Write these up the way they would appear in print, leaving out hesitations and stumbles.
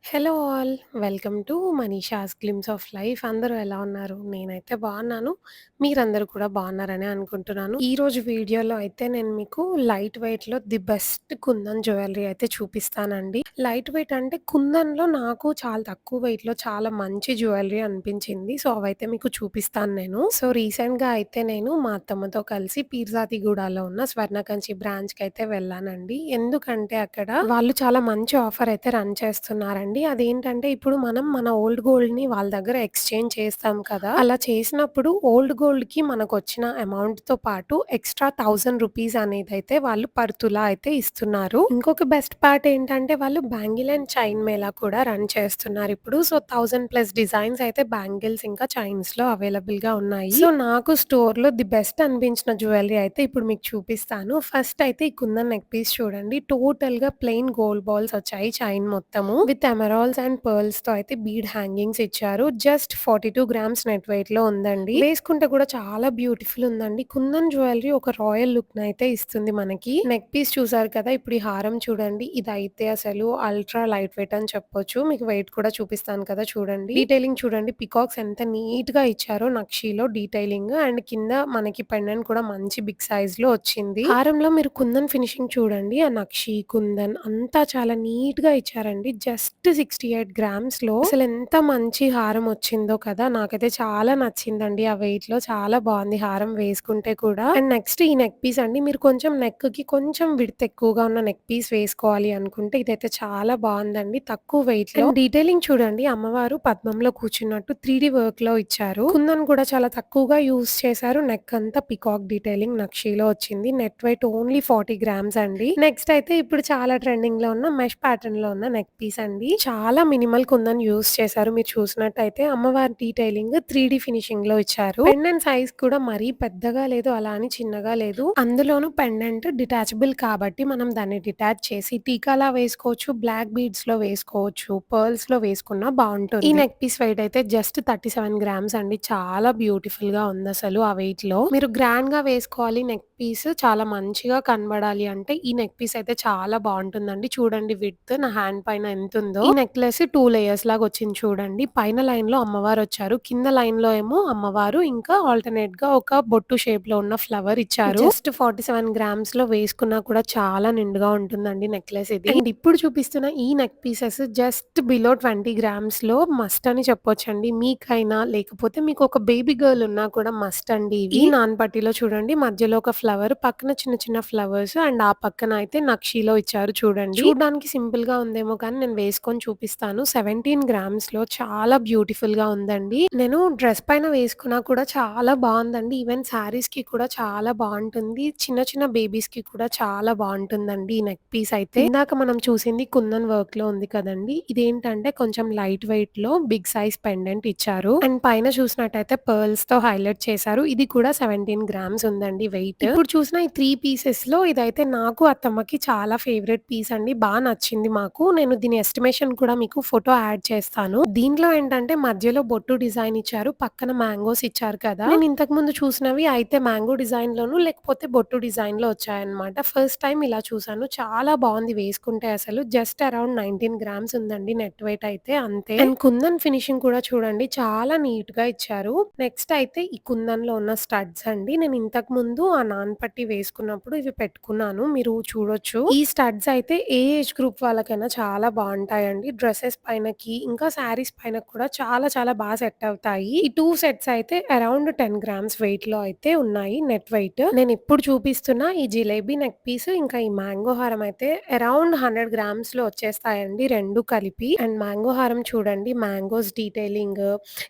Hello all. Welcome to Manisha's glimpse of life. అందరూ ఎలా ఉన్నారు? నేనైతే బాగున్నాను. మీరందరూ కూడా బాగున్నారనే అనుకుంటున్నాను. ఈరోజు వీడియోలో అయితే నేను మీకు లైట్ వెయిట్‌లో ది బెస్ట్ కుందన్ జ్యువెలరీ అయితే చూపిస్తానండి. లైట్ వెయిట్ అంటే కుందన్‌లో నాకు చాలా తక్కువ వెయిట్‌లో చాలా మంచి జ్యువెలరీ అనిపించింది. సో, అవైతే మీకు చూపిస్తాను నేను. సో, రీసెంట్‌గా అయితే నేను మా అత్తమ్మతో కలిసి పీర్జాదిగూడలో ఉన్న స్వర్ణకంచి బ్రాంచ్‌కైతే వెళ్ళానండి. ఎందుకంటే అక్కడ వాళ్ళు చాలా మంచి ఆఫర్ అయితే రన్ చేస్తున్నారండి. అదేంటంటే ఇప్పుడు మనం మన ఓల్డ్ గోల్డ్‌ని వాళ్ళ దగ్గర ఎక్స్‌చేంజ్ చేస్తాం కదా! అలా చేసినప్పుడు ఓల్డ్ గోల్డ్‌కి మనకొచ్చిన అమౌంట్‌తో పాటు ఎక్స్‌ట్రా 1000 రూపీస్ అనేదైతే వాళ్ళు పర్ తులా అయితే ఇస్తున్నారు. ఇంకొక బెస్ట్ పార్ట్ ఏంటంటే వాళ్ళు బ్యాంగిల్ అండ్ చైన్ మేళా కూడా రన్ చేస్తున్నారిప్పుడు. సో, 1000 ప్లస్ డిజైన్స్ అయితే బ్యాంగిల్స్ ఇంకా చైన్స్‌లో అవైలబుల్‌గా ఉన్నాయి. సో, నాకు స్టోర్‌లో ది బెస్ట్ అనిపించిన జ్యువెలరీ అయితే ఇప్పుడు మీకు చూపిస్తాను. ఫస్ట్ అయితే ఈ కుందన్ నెక్ పీస్ చూడండి. టోటల్‌గా ప్లెయిన్ గోల్డ్ బాల్స్ వచ్చాయి చైన్ మొత్తము. విత్ ఎమరాల్డ్స్ అండ్ పర్ల్స్‌తో అయితే బీడ్ హ్యాంగింగ్స్ ఇచ్చారు. జస్ట్ 42 గ్రామ్స్ నెట్ వెయిట్‌లో ఉందండి. వేసుకుంటే కూడా చాలా బ్యూటిఫుల్ ఉందండి. కుందన్ జ్యువెలరీ ఒక రాయల్ లుక్‌నైతే ఇస్తుంది మనకి. నెక్ పీస్ చూసారు కదా! ఇప్పుడు ఈ హారం చూడండి. ఇదైతే అసలు అల్ట్రా లైట్ వెయిట్ అని చెప్పొచ్చు. మీకు వెయిట్ కూడా చూపిస్తాను కదా! చూడండి. డీటెయిలింగ్ చూడండి. పికాక్స్ ఎంత నీట్‌గా ఇచ్చారో నక్షీలో డీటెయిలింగ్ అండ్ కింద మనకి పెండెంట్ కూడా మంచి బిగ్ సైజ్‌లో వచ్చింది. హారంలో మీరు కుందన్ ఫినిషింగ్ చూడండి. ఆ నక్షి, కుందన్ అంతా చాలా నీట్‌గా ఇచ్చారండి. జస్ట్ 68 గ్రామ్స్‌లో అసలెంత మంచి హారం వచ్చిందో కదా! నాకైతే చాలా నచ్చిందండి. ఆ వెయిట్‌లో చాలా బావుంది హారం వేసుకుంటే కూడా. అండ్ నెక్స్ట్ ఈ నెక్ పీస్ అండి. మీరు కొంచెం నెక్‌కి కొంచెం విడ్త్ ఎక్కువగా ఉన్న నెక్ పీస్ వేసుకోవాలి అనుకుంటే ఇదైతే చాలా బావుందండి. తక్కువ వెయిట్‌లో. అండ్ డీటెయిలింగ్ చూడండి. అమ్మవారు పద్మంలో కూర్చున్నట్టు 3డీ వర్క్‌లో ఇచ్చారు. కుందన్ కూడా చాలా తక్కువగా యూజ్ చేశారు. నెక్ అంతా పికాక్ డీటెయిలింగ్ నక్షీలో వచ్చింది. నెట్ వెయిట్ ఓన్లీ 40 గ్రామ్స్ అండి. నెక్స్ట్ అయితే ఇప్పుడు చాలా ట్రెండింగ్‌లో ఉన్న మెష్ ప్యాటర్న్‌లో ఉన్న నెక్ పీస్ అండి. చాలా మినిమల్ కుందన్ యూజ్ చేశారు. మీరు చూసినట్టయితే అమ్మవారి డీటెయిలింగ్ 3డీ ఫినిషింగ్‌లో ఇచ్చారు. పెండెంట్ సైజ్ కూడా మరీ పెద్దగా లేదు. అలా అని చిన్నగా లేదు. అందులోనూ పెండెంట్ డిటాచబుల్ కాబట్టి మనం దాన్ని డిటాచ్ చేసి టీకాలా వేసుకోవచ్చు. బ్లాక్ బీడ్స్‌లో వేసుకోవచ్చు. పర్ల్స్‌లో వేసుకున్నా బావుంటుంది. ఈ నెక్ పీస్ వెయిట్ అయితే జస్ట్ 37 గ్రామ్స్ అండి. చాలా బ్యూటిఫుల్‌గా ఉందసలు ఆ వెయిట్‌లో. మీరు గ్రాండ్‌గా వేసుకోవాలి నెక్ పీస్ చాలా మంచిగా కనబడాలి అంటే ఈ నెక్ పీస్ అయితే చాలా బావుంటుందండి. చూడండి విడ్త్ నా హ్యాండ్ పైన ఎంతుందో. ఈ నెక్లెస్ 2 లేయర్స్ లాగా వచ్చింది చూడండి. పైన లైన్‌లో అమ్మవారొచ్చారు. కింద లైన్‌లో ఏమో అమ్మవారు ఇంకా ఆల్టర్‌నేట్‌గా ఒక బొట్టు షేప్‌లో ఉన్న ఫ్లవర్ ఇచ్చారు. జస్ట్ 47 గ్రామ్స్‌లో వేసుకున్నా కూడా చాలా నిండుగా ఉంటుందండి నెక్లెస్ ఇది. అండ్ ఇప్పుడు చూపిస్తున్న ఈ నెక్ పీసెస్ జస్ట్ బిలో 20 గ్రామ్స్‌లో మస్ట్ అని చెప్పొచ్చండి. మీకైనా లేకపోతే మీకు ఒక బేబీ గర్ల్ ఉన్నా కూడా మస్ట్ అండి ఇవి. ఈ నాన్ పట్టీలో చూడండి మధ్యలో ఒక ఫ్లవర్ పక్కన చిన్న చిన్న ఫ్లవర్స్ అండ్ ఆ పక్కన అయితే నక్షీలో ఇచ్చారు చూడండి. చూడడానికి సింపుల్‌గా ఉందేమో కానీ నేను వేసుకొని చూపిస్తాను. 17 గ్రామ్స్‌లో చాలా బ్యూటిఫుల్‌గా ఉందండి. నేను డ్రెస్ పైన వేసుకున్నా కూడా చాలా బావుందండి. ఈవెన్ శారీస్‌కి కూడా చాలా బావుంటుంది. చిన్న చిన్న బేబీస్‌కి కూడా చాలా బావుంటుందండి ఈ నెక్ పీస్ అయితే. ఇందాక మనం చూసింది కుందన్ వర్క్‌లో ఉంది కదండీ! ఇదేంటంటే కొంచెం లైట్ వెయిట్‌లో బిగ్ సైజ్ పెండెంట్ ఇచ్చారు. అండ్ పైన చూసినట్టయితే పర్ల్స్‌తో హైలైట్ చేశారు. ఇది కూడా 17 గ్రామ్స్ ఉందండి వెయిట్. ఇప్పుడు చూసిన ఈ 3 పీసెస్‌లో ఇదైతే నాకు, అత్తమ్మకి చాలా ఫేవరెట్ పీస్ అండి. నచ్చింది మాకు. నేను దీని ఎస్టిమేషన్ కూడా మీకు ఫోటో యాడ్ చేస్తాను. దీంట్లో ఏంటంటే మధ్యలో బొట్టు డిజైన్ ఇచ్చారు. పక్కన మ్యాంగోస్ ఇచ్చారు కదా! నేను ఇంతకుముందు చూసినవి అయితే మ్యాంగో డిజైన్‌లోను లేకపోతే బొట్టు డిజైన్‌లో వచ్చాయన్నమాట. ఫస్ట్ టైమ్ ఇలా చూసాను. చాలా బావుంది వేసుకుంటే అసలు. జస్ట్ అరౌండ్ 19 గ్రామ్స్ ఉందండి నెట్ వెయిట్ అయితే అంతే. అండ్ కుందన్ ఫినిషింగ్ కూడా చూడండి చాలా నీట్‌గా ఇచ్చారు. నెక్స్ట్ అయితే ఈ కుందన్‌లో ఉన్న స్టడ్స్ అండి. నేను ఇంతకుముందు ఆ నాన్ పట్టీ వేసుకున్నప్పుడు ఇవి పెట్టుకున్నాను. మీరు చూడొచ్చు. ఈ స్టడ్స్ అయితే ఏ ఏజ్ గ్రూప్ వాళ్ళకైనా చాలా బావుంటాయండి. డ్రెసెస్ పైనకి ఇంకా శారీస్ పైన కూడా చాలా చాలా సెట్ అవుతాయి. ఈ 2 సెట్స్ అయితే అరౌండ్ 10 గ్రామ్స్ వెయిట్‌లో అయితే ఉన్నాయి నెట్ వెయిట్. నేనిప్పుడు చూపిస్తున్న ఈ జిలేబీ నెక్ పీస్ ఇంకా ఈ మ్యాంగో హారం అయితే అరౌండ్ 100 గ్రామ్స్‌లో వచ్చేస్తాయండి 2 కలిపి. అండ్ మ్యాంగో హారం చూడండి మ్యాంగోస్ డీటెయిలింగ్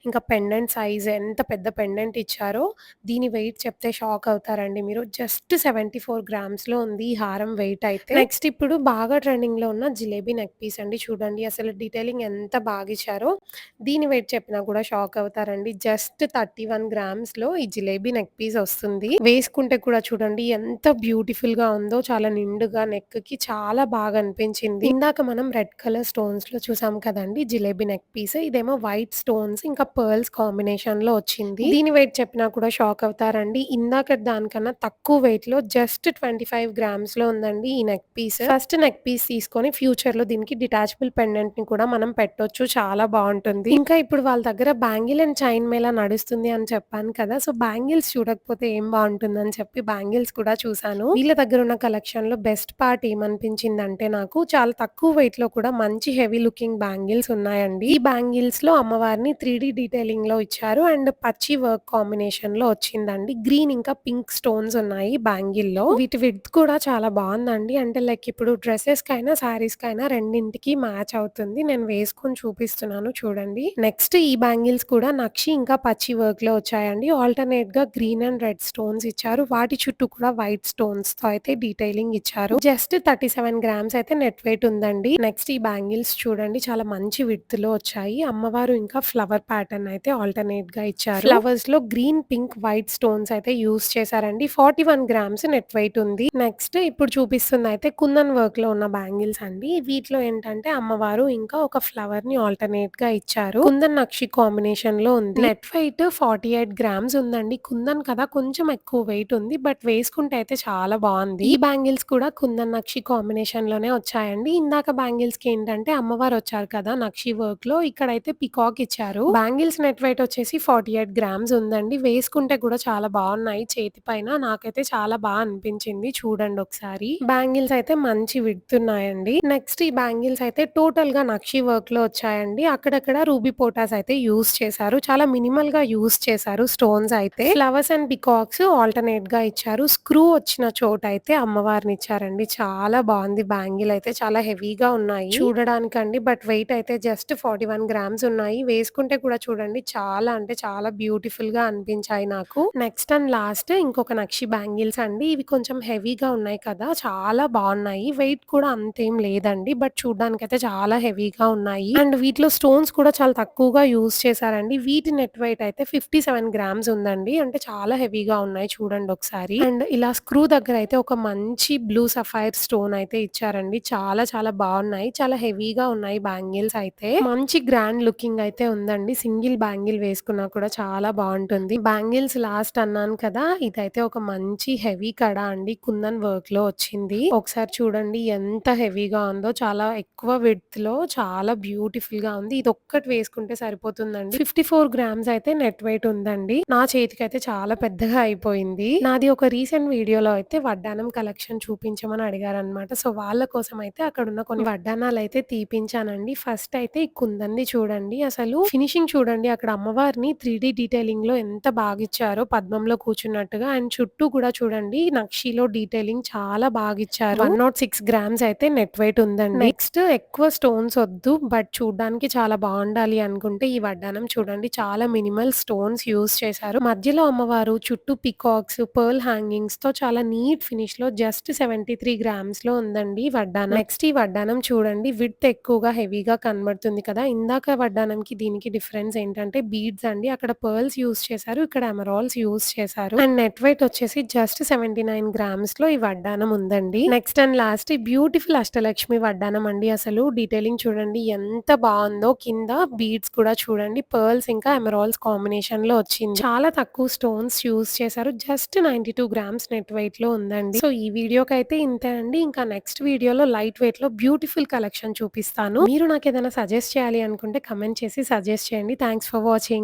ఇంకా పెండెంట్ సైజ్ ఎంత పెద్ద పెండెంట్ ఇచ్చారో దీని వెయిట్ చెప్తే షాక్ అవుతారండి మీరు. జస్ట్ 74 గ్రామ్స్‌లో ఉంది ఈ హారం వెయిట్ అయితే. నెక్స్ట్ ఇప్పుడు బాగా ట్రెండింగ్‌లో ఉన్న జిలేబీ నెక్ పీస్ అండి. చూడండి అసలు డీటెయిలింగ్ ఎంత బాగిచ్చారో. దీని వెయిట్ చెప్పినా కూడా షాక్ అవుతారండి. జస్ట్ 31 గ్రామ్స్‌లో ఈ జిలేబీ నెక్ పీస్ వస్తుంది. వేసుకుంటే కూడా చూడండి ఎంత బ్యూటిఫుల్‌గా ఉందో. చాలా నిండుగా నెక్‌కి చాలా బాగా అనిపించింది. ఇందాక మనం రెడ్ కలర్ స్టోన్స్‌లో చూసాం కదండీ జిలేబీ నెక్ పీస్. ఇదేమో వైట్ స్టోన్స్ ఇంకా పర్ల్స్ కాంబినేషన్‌లో వచ్చింది. దీని వెయిట్ చెప్పినా కూడా షాక్ అవుతారండి. ఇందాక దానికన్నా తక్కువ వెయిట్‌లో జస్ట్ 25 గ్రామ్స్‌లో ఉందండి ఈ neck piece. First neck piece తీసుకొని ఫ్యూచర్‌లో దీనికి డిటాచబుల్ పెండెంట్‌ని కూడా మనం పెట్టొచ్చు. చాలా బావుంటుంది. ఇంకా ఇప్పుడు వాళ్ళ దగ్గర బ్యాంగిల్ అండ్ చైన్ మేళా నడుస్తుంది అని చెప్పాను కదా! సో, బ్యాంగిల్స్ చూడకపోతే ఏం బావుంటుందని చెప్పి బ్యాంగిల్స్ కూడా చూసాను. వీళ్ళ దగ్గర ఉన్న కలెక్షన్‌లో బెస్ట్ పార్ట్ ఏమనిపించిందంటే నాకు చాలా తక్కువ వెయిట్‌లో కూడా మంచి హెవీ లుకింగ్ బ్యాంగిల్స్ ఉన్నాయండి. ఈ బ్యాంగిల్స్‌లో అమ్మవారిని 3 డీటెయిలింగ్‌లో ఇచ్చారు అండ్ పచ్చి వర్క్ కాంబినేషన్‌లో వచ్చిందండి. గ్రీన్ ఇంకా పింక్ స్టోన్స్ ఉన్నాయి బ్యాంగిల్‌లో. వీటి విడ్త్ కూడా చాలా బావుందండి. అంటే లైక్ ఇప్పుడు డ్రెసెస్‌కైనా, శారీస్‌కైనా రెండింటికి మ్యాచ్ అవుతుంది. నేను వేసుకొని చూపిస్తున్నాను చూడండి. నెక్స్ట్ ఈ బ్యాంగిల్స్ కూడా నక్షి ఇంకా పచ్చి వర్క్‌లో వచ్చాయండి. ఆల్టర్‌నేట్‌గా గ్రీన్ అండ్ రెడ్ స్టోన్స్ ఇచ్చారు. వాటి చుట్టూ కూడా వైట్ స్టోన్స్‌తో అయితే డీటెయిలింగ్ ఇచ్చారు. జస్ట్ 37 గ్రామ్స్ అయితే నెట్ వెయిట్ ఉందండి. నెక్స్ట్ ఈ బ్యాంగిల్స్ చూడండి చాలా మంచి విడ్త్‌లో వచ్చాయి. అమ్మవారు ఇంకా ఫ్లవర్ ప్యాటర్న్ అయితే ఆల్టర్‌నేట్‌గా ఇచ్చారు. ఫ్లవర్స్‌లో గ్రీన్, పింక్, వైట్ స్టోన్స్ అయితే యూజ్ చేశారండి. 41 గ్రామ్స్ నెట్ వెయిట్ ఉంది. నెక్స్ట్ ఇప్పుడు చూపిస్తుందయితే కుందన్ వర్క్‌లో ఉన్న బ్యాంగిల్స్ అండి. వీటిలో ఏంటంటే అమ్మవారు ఇంకా ఒక ఫ్లవర్‌ని ఆల్టర్‌నేట్‌గా ఇచ్చారు. కుందన్ నక్షి కాంబినేషన్‌లో ఉంది. నెట్ వెయిట్ 48 గ్రామ్స్ ఉందండి. కుందన్ కదా కొంచెం ఎక్కువ వెయిట్ ఉంది. బట్ వేసుకుంటే అయితే చాలా బావుంది. ఈ బ్యాంగిల్స్ కూడా కుందన్ నక్షి కాంబినేషన్‌లోనే వచ్చాయండి. ఇందాక బ్యాంగిల్స్‌కి ఏంటంటే అమ్మవారు వచ్చారు కదా నక్షి వర్క్‌లో ఇక్కడైతే పికాక్ ఇచ్చారు. బ్యాంగిల్స్ నెట్ వెయిట్ వచ్చేసి 48 గ్రామ్స్ ఉందండి. వేసుకుంటే కూడా చాలా బావున్నాయి చేతి పైన. నాకైతే చాలా అనిపించింది. చూడండి ఒకసారి. బ్యాంగిల్స్ అయితే మంచి విడ్త్ ఉన్నాయండి. నెక్స్ట్ ఈ బ్యాంగిల్స్ అయితే టోటల్‌గా నక్షి వర్క్‌లో వచ్చాయండి. అక్కడక్కడ రూబీ పోటాస్ అయితే యూజ్ చేశారు. చాలా మినిమల్‌గా యూజ్ చేశారు స్టోన్స్ అయితే. ఫ్లవర్స్ అండ్ పికాక్స్ ఆల్టర్‌నేట్‌గా ఇచ్చారు. స్క్రూ వచ్చిన చోటయితే అమ్మవారిని ఇచ్చారండి. చాలా బావుంది బ్యాంగిల్ అయితే చాలా హెవీగా ఉన్నాయి చూడడానికండి. బట్ వెయిట్ అయితే జస్ట్ 41 గ్రామ్స్ ఉన్నాయి. వేసుకుంటే కూడా చూడండి చాలా అంటే చాలా బ్యూటిఫుల్‌గా అనిపించాయి నాకు. నెక్స్ట్ అండ్ లాస్ట్ ఇంకొక నక్షి బ్యాంగిల్స్ అండి. ఇవి కొంచెం హెవీగా ఉన్నాయి కదా! చాలా బావున్నాయి. వెయిట్ కూడా అంతేం లేదండి. బట్ చూడ్డానికైతే చాలా హెవీగా ఉన్నాయి. అండ్ వీటిలో స్టోన్స్ కూడా చాలా తక్కువగా యూజ్ చేశారండి. వీటి నెట్ వెయిట్ అయితే 57 గ్రామ్స్ ఉందండి. అంటే చాలా హెవీగా ఉన్నాయి చూడండి ఒకసారి. అండ్ ఇలా స్క్రూ దగ్గర అయితే ఒక మంచి బ్లూ సఫైర్ స్టోన్ అయితే ఇచ్చారండి. చాలా బావున్నాయి. చాలా హెవీగా ఉన్నాయి బ్యాంగిల్స్ అయితే. మంచి గ్రాండ్ లుకింగ్ అయితే ఉందండి. సింగిల్ బ్యాంగిల్ వేసుకున్నా కూడా చాలా బావుంటుంది. బ్యాంగిల్స్ లాస్ట్ అన్నాను కదా! ఇదైతే ఒక మంచి హెవీ కడ అండి. కుందన్ వర్క్‌లో వచ్చింది. ఒకసారి చూడండి ఎంత హెవీగా ఉందో. చాలా ఎక్కువ విడ్త్‌లో చాలా బ్యూటిఫుల్‌గా ఉంది. ఇదొక్కటి వేసుకుంటే సరిపోతుందండి. 54 గ్రామ్స్ అయితే నెట్ వెయిట్ ఉందండి. నా చేతికైతే చాలా పెద్దగా అయిపోయింది. నాది ఒక రీసెంట్ వీడియోలో అయితే వడ్డానం కలెక్షన్ చూపించమని అడిగారనమాట. సో, వాళ్ళ కోసం అయితే అక్కడున్న కొన్ని వడ్డానాలయితే తీపించానండి. ఫస్ట్ అయితే ఈ కుందన్‌ది చూడండి. అసలు ఫినిషింగ్ చూడండి. అక్కడ అమ్మవారిని 3 డీటెయిలింగ్‌లో ఎంత బాగిచ్చారో పద్మంలో కూర్చున్నట్టుగా. అండ్ చుట్టూ కూడా చూడండి నక్షిలో డీటెయిలింగ్ చాలా బాగిచ్చారు. 106 గ్రామ్స్ అయితే నెట్ వెయిట్ ఉందండి. నెక్స్ట్ ఎక్కువ స్టోన్స్ ఒద్దు. బట్ చూడ్డానికి చాలా బావుండాలి అనుకుంటే ఈ వడ్డానం చూడండి చాలా మినిమల్ స్టోన్స్ యూజ్ చేశారు. మధ్యలో అమ్మవారు చుట్టూ పికాక్స్, పర్ల్ హ్యాంగింగ్స్‌తో చాలా నీట్ ఫినిష్‌లో జస్ట్ 73 గ్రామ్స్‌లో ఉందండి వడ్డానం. నెక్స్ట్ ఈ వడ్డానం చూడండి విడ్త్ ఎక్కువగా హెవీగా కనబడుతుంది కదా! ఇందాక వడ్డానంకి దీనికి డిఫరెన్స్ ఏంటంటే బీడ్స్ అండి. అక్కడ పర్ల్స్ యూజ్ చేశారు. ఇక్కడ ఎమరాల్డ్స్ యూజ్ చేశారు. అండ్ నెట్ వెయిట్ వచ్చేసి జస్ట్ 79 గ్రామ్స్‌లో ఈ వడ్డానం ఉందండి. నెక్స్ట్ అండ్ లాస్ట్ ఈ బ్యూటిఫుల్ అష్టలక్ష్మి వడ్డానం అండి. అసలు డీటెయిలింగ్ చూడండి ఎంత బావుందో. కింద బీడ్స్ కూడా చూడండి పర్ల్స్ ఇంకా ఎమరాల్డ్స్ కాంబినేషన్‌లో వచ్చింది. చాలా తక్కువ స్టోన్స్ యూజ్ చేశారు. జస్ట్ 92 గ్రామ్స్ నెట్ వెయిట్‌లో ఉందండి. సో, ఈ వీడియోకైతే ఇంతే అండి. ఇంకా నెక్స్ట్ వీడియోలో లైట్ వెయిట్‌లో బ్యూటిఫుల్ కలెక్షన్ చూపిస్తాను. మీరు నాకేదైనా సజెస్ట్ చేయాలి అనుకుంటే కామెంట్ చేసి సజెస్ట్ చేయండి. Thanks for watching.